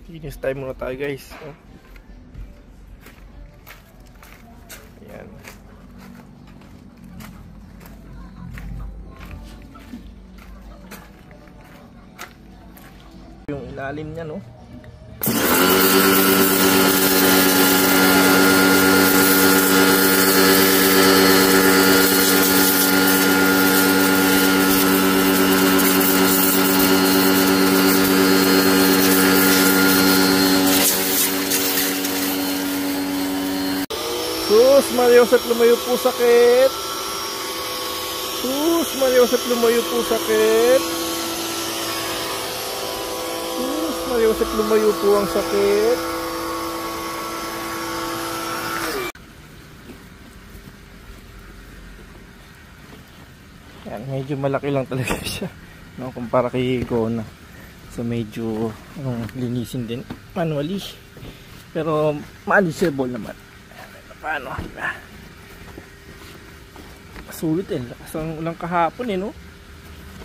Linis time muna tayo guys. Ayan. Yung ilalim niya, no? Sus, Mariosep, lumayo po sakit. Sus, Mariosep, lumayo po sakit. Sus, Mariosep, lumayo po ang sakit. Yan, medyo malaki lang talaga siya, no, kumpara kay Gona. So medyo linisin din manually. Pero malisable naman. Paano? Sulit eh. Lakas ang ulang kahapon eh, no?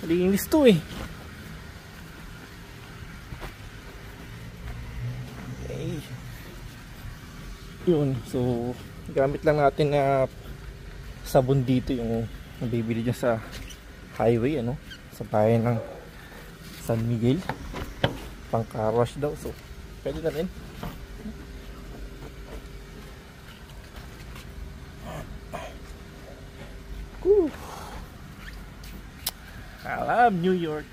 Linis to eh. Okay. Yun. So, gamit lang natin na sabon dito yung nabibili dyan sa highway, ano? Sa bayan ng San Miguel. Pang car wash daw. So, pwede na rin. I love New York.